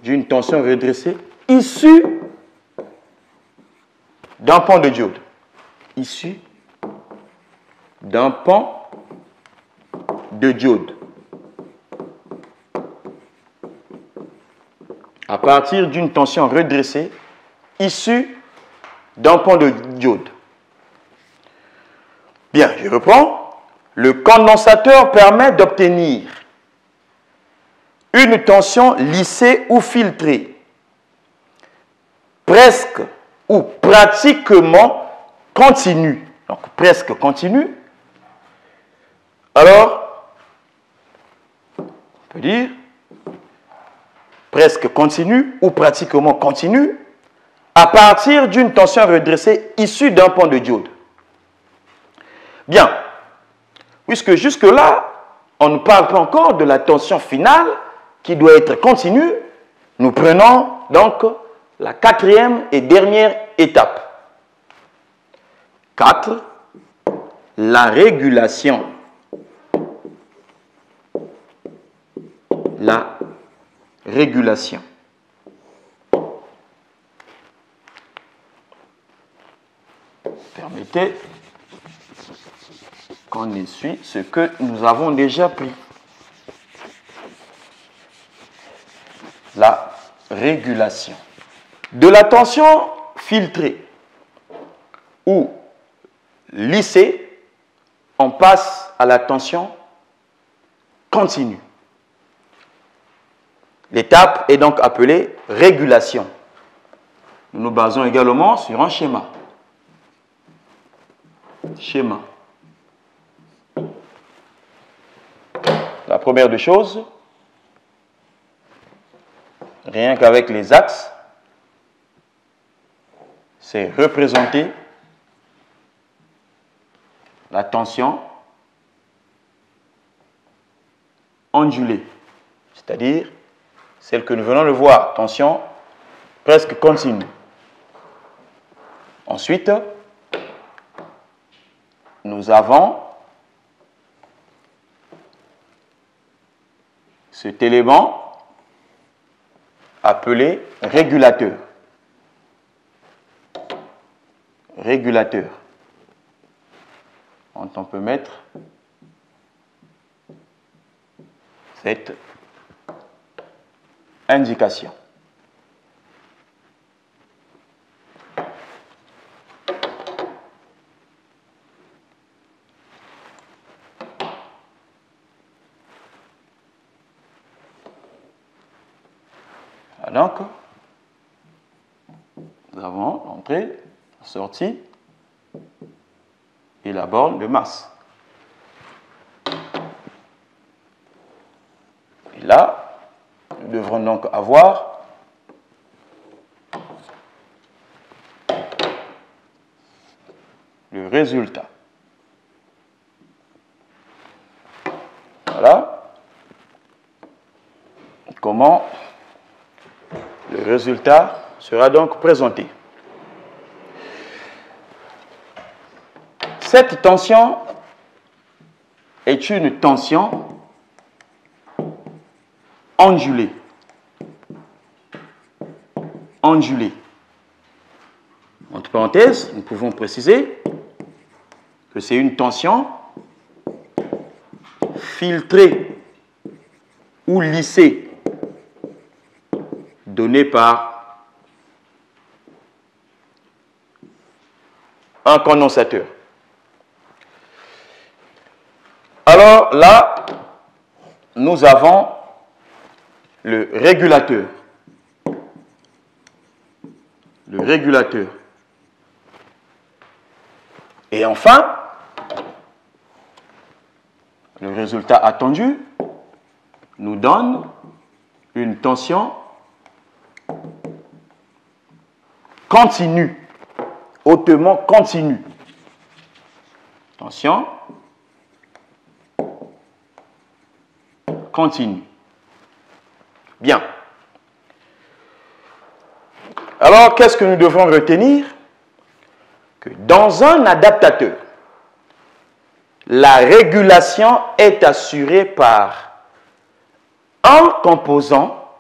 d'une tension redressée issue d'un pan de diode. À partir d'une tension redressée issue d'un pan de diode. Bien, je reprends. Le condensateur permet d'obtenir une tension lissée ou filtrée, presque ou pratiquement continue. Donc, presque continue. Alors, on peut dire presque continue ou pratiquement continue à partir d'une tension redressée issue d'un pan de diode. Bien, puisque jusque-là, on ne parle pas encore de la tension finale qui doit être continue, nous prenons donc la quatrième et dernière étape. 4. La régulation. La régulation. Permettez qu'on essuie ce que nous avons déjà pris. La régulation. De la tension filtrée ou lissée, on passe à la tension continue. L'étape est donc appelée régulation. Nous nous basons également sur un schéma. La première des choses, rien qu'avec les axes, c'est représenter la tension ondulée, c'est-à-dire celle que nous venons de voir, tension presque continue. Ensuite, nous avons cet élément appelé régulateur. Régulateur. On peut mettre cette indication. Donc, nous avons l'entrée, la sortie et la borne de masse. Et là, nous devrons donc avoir le résultat. Voilà comment le résultat sera donc présenté. Cette tension est une tension ondulée. Ondulée. Entre parenthèses, nous pouvons préciser que c'est une tension filtrée ou lissée donnée par un condensateur. Alors là, nous avons le régulateur. Le régulateur. Et enfin, le résultat attendu nous donne une tension continue, hautement continue. Tension continue. Bien. Alors, qu'est-ce que nous devons retenir? Que dans un adaptateur, la régulation est assurée par un composant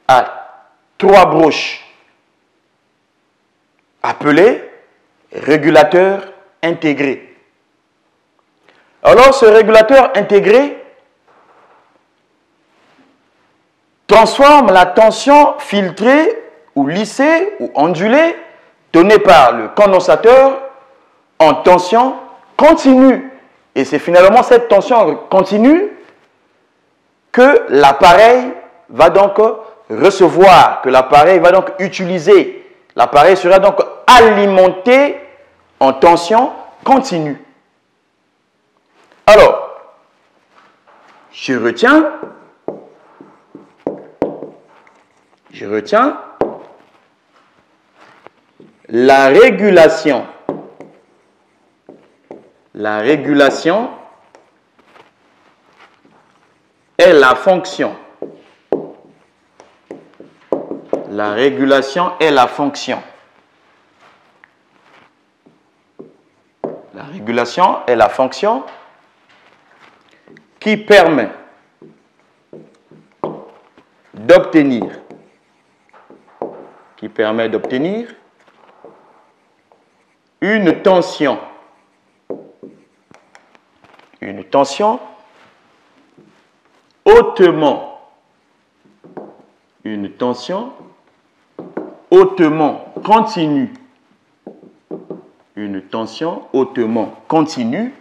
à 3 broches appelé régulateur intégré. Alors, ce régulateur intégré transforme la tension filtrée ou lissée ou ondulée donnée par le condensateur en tension continue. Et c'est finalement cette tension continue que l'appareil va donc recevoir, que l'appareil va donc utiliser. L'appareil sera donc alimenté en tension continue. Alors, je retiens la régulation. La régulation est la fonction. La régulation est la fonction. La régulation est la fonction qui permet d'obtenir une tension hautement continue. Une tension hautement continue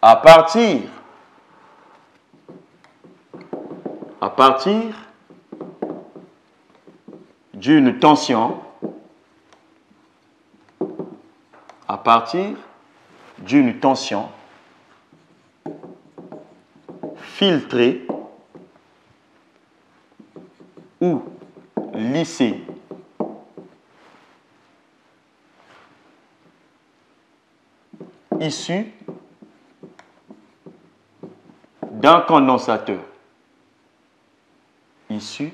à partir d'une tension filtrée ou lissée issue d'un condensateur. Issue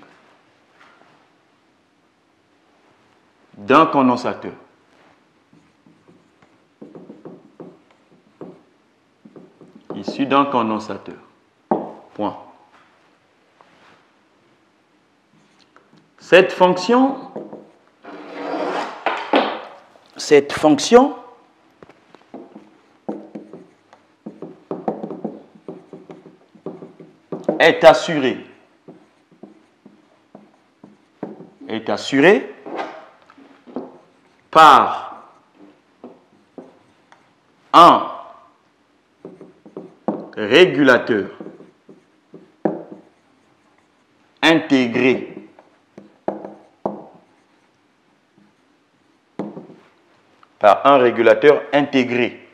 d'un condensateur. Issu d'un condensateur. Point. Cette fonction est assurée par un régulateur intégré. Par un régulateur intégré.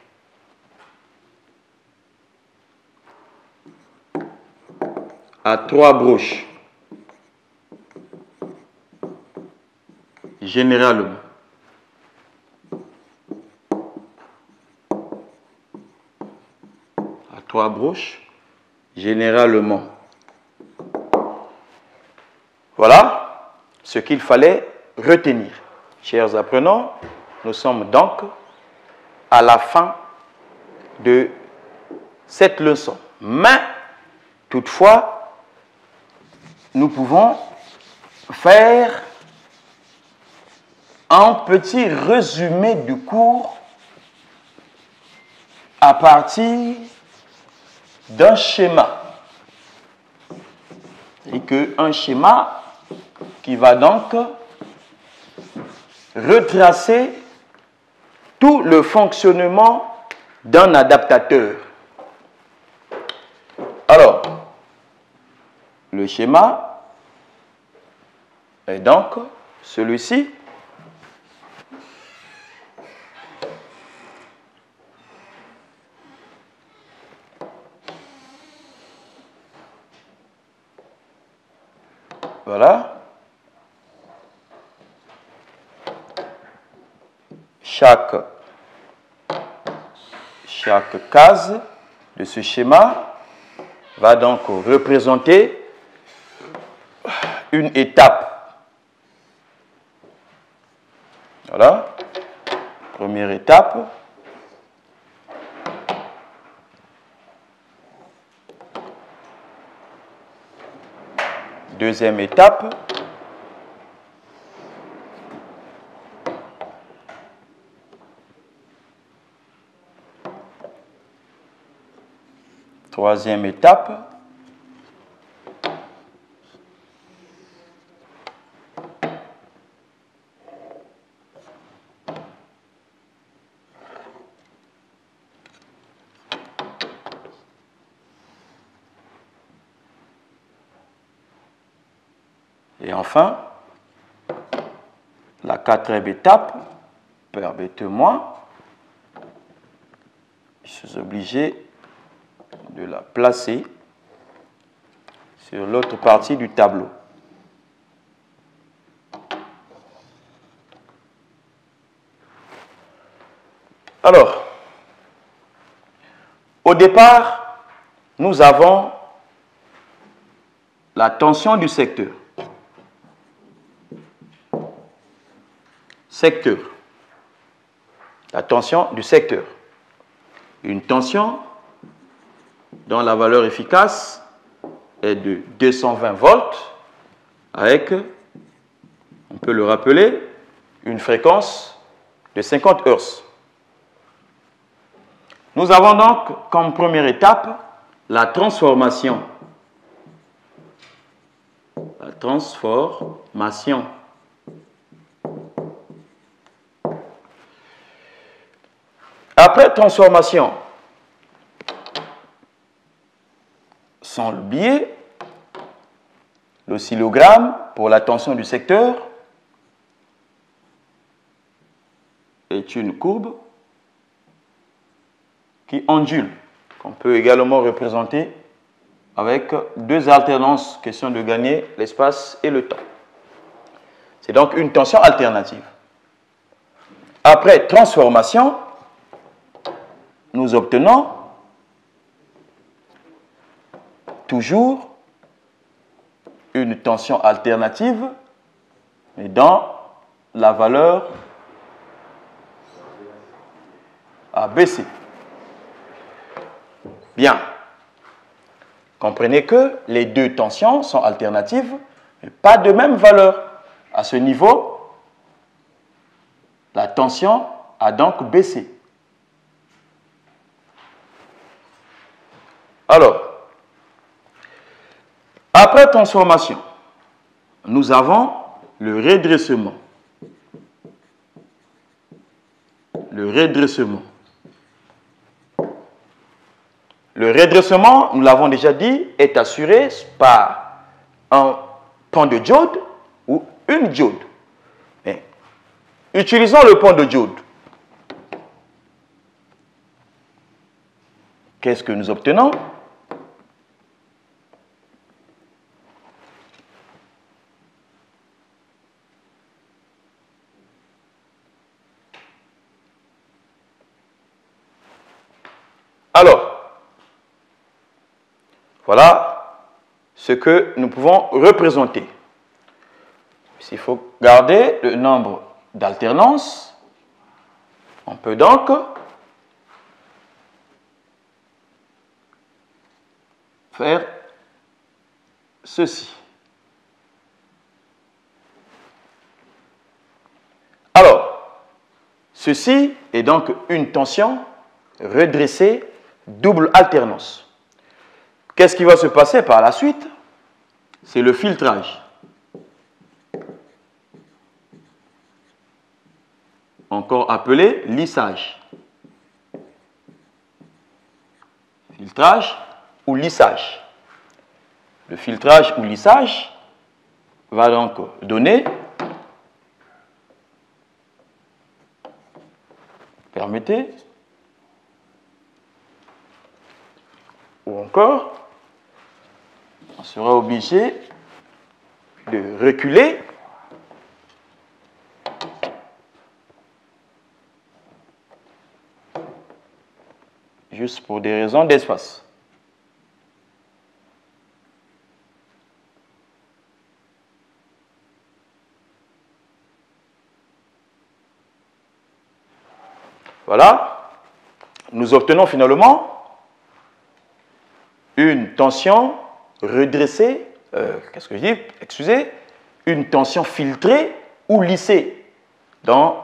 À 3 broches. Généralement. À 3 broches. Généralement. Voilà ce qu'il fallait retenir. Chers apprenants, nous sommes donc à la fin de cette leçon. Mais, toutefois, nous pouvons faire un petit résumé du cours à partir d'un schéma. Et un schéma qui va donc retracer tout le fonctionnement d'un adaptateur. Alors, le schéma est donc celui-ci. Voilà. Chaque case de ce schéma va donc représenter une étape. Voilà. Première étape. Deuxième étape. Troisième étape. Et enfin, la quatrième étape, permettez-moi, je suis obligé de la placer sur l'autre partie du tableau. Alors, au départ, nous avons la tension du secteur. Secteur. La tension du secteur. Une tension dont la valeur efficace est de 220 volts avec, on peut le rappeler, une fréquence de 50 Hz. Nous avons donc comme première étape la transformation. La transformation. Après transformation, sans l'oublier, l'oscillogramme pour la tension du secteur est une courbe qui ondule, qu'on peut également représenter avec deux alternances, question de gagner l'espace et le temps. C'est donc une tension alternative. Après transformation, nous obtenons toujours une tension alternative, mais dans la valeur ABC. Bien. Comprenez que les deux tensions sont alternatives, mais pas de même valeur. À ce niveau, la tension a donc baissé. Alors, après transformation, nous avons le redressement. Le redressement. Le redressement, nous l'avons déjà dit, est assuré par un pan de diode ou une diode. Mais, utilisons le pan de diode. Qu'est-ce que nous obtenons? Alors, voilà ce que nous pouvons représenter. S'il faut garder le nombre d'alternances, on peut donc faire ceci. Alors, ceci est donc une tension redressée double alternance. Qu'est-ce qui va se passer par la suite? C'est le filtrage. Encore appelé lissage. Filtrage ou lissage. Le filtrage ou lissage va donc donner, permettez, ou encore, on sera obligé de reculer juste pour des raisons d'espace. Voilà, nous obtenons finalement une tension redressée, qu'est-ce que je dis? Excusez, une tension filtrée ou lissée, dont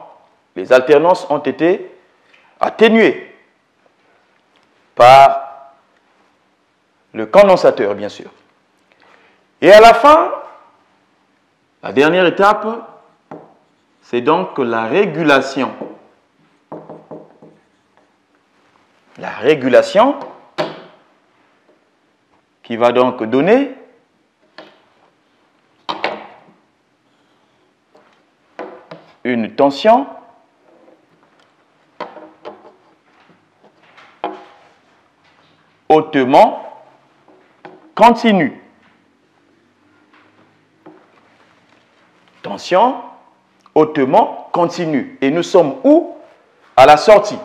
les alternances ont été atténuées par le condensateur, bien sûr. Et à la fin, la dernière étape, c'est donc la régulation. La régulation qui va donc donner une tension hautement continue. Tension hautement continue. Et nous sommes où? À la sortie.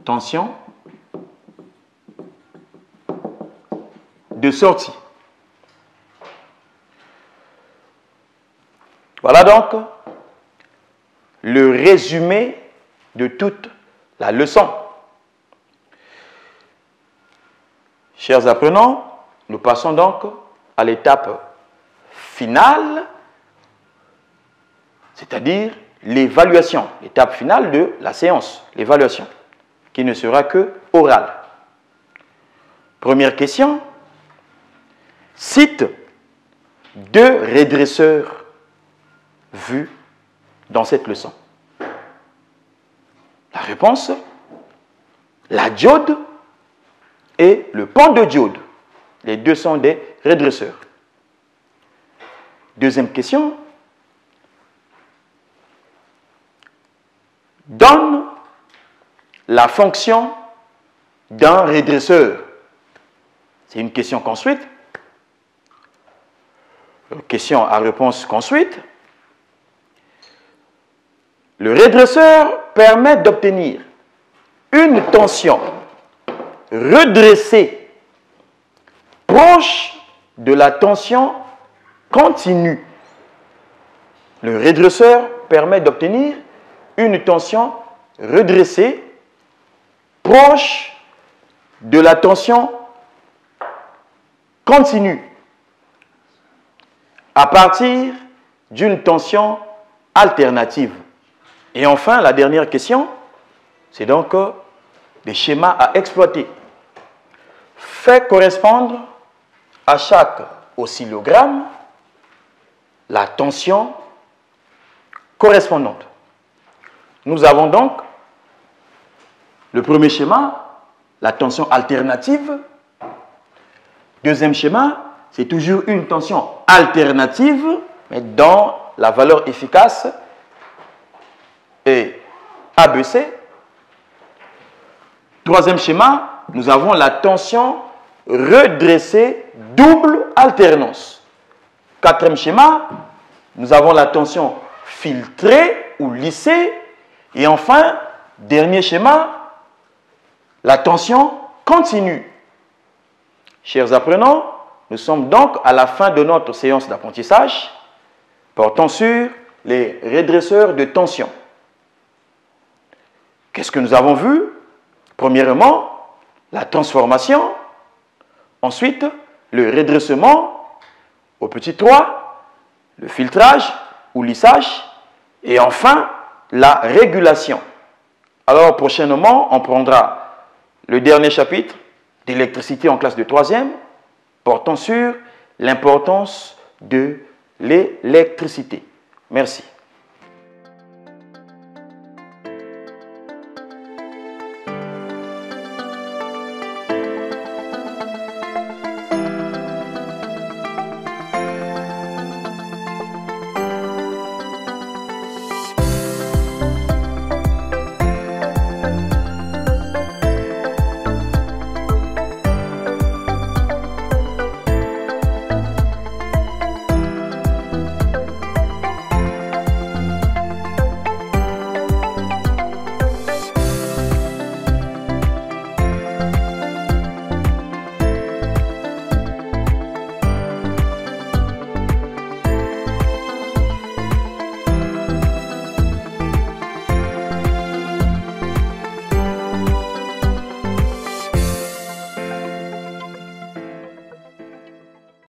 Tension de sortie. Voilà donc le résumé de toute la leçon. Chers apprenants, nous passons donc à l'étape finale, c'est-à-dire l'évaluation, l'étape finale de la séance, l'évaluation, qui ne sera que orale. Première question. Cite 2 redresseurs vus dans cette leçon. La réponse, la diode et le pan de diode. Les deux sont des redresseurs. Deuxième question. Donne la fonction d'un redresseur. C'est une question construite. Question à réponse construite. Le redresseur permet d'obtenir une tension redressée proche de la tension continue. Le redresseur permet d'obtenir une tension redressée proche de la tension continue à partir d'une tension alternative. Et enfin, la dernière question, c'est donc des schémas à exploiter. Fait correspondre à chaque oscillogramme la tension correspondante. Nous avons donc le premier schéma, la tension alternative, Deuxième schéma, c'est toujours une tension alternative, mais dont la valeur efficace est ABC. Troisième schéma, nous avons la tension redressée double alternance. Quatrième schéma, nous avons la tension filtrée ou lissée. Et enfin, dernier schéma, la tension continue. Chers apprenants, nous sommes donc à la fin de notre séance d'apprentissage portant sur les redresseurs de tension. Qu'est-ce que nous avons vu? Premièrement, la transformation. Ensuite, le redressement au petit 3, le filtrage ou lissage. Et enfin, la régulation. Alors, prochainement, on prendra le dernier chapitre d'électricité en classe de 3e, portant sur l'importance de l'électricité. Merci.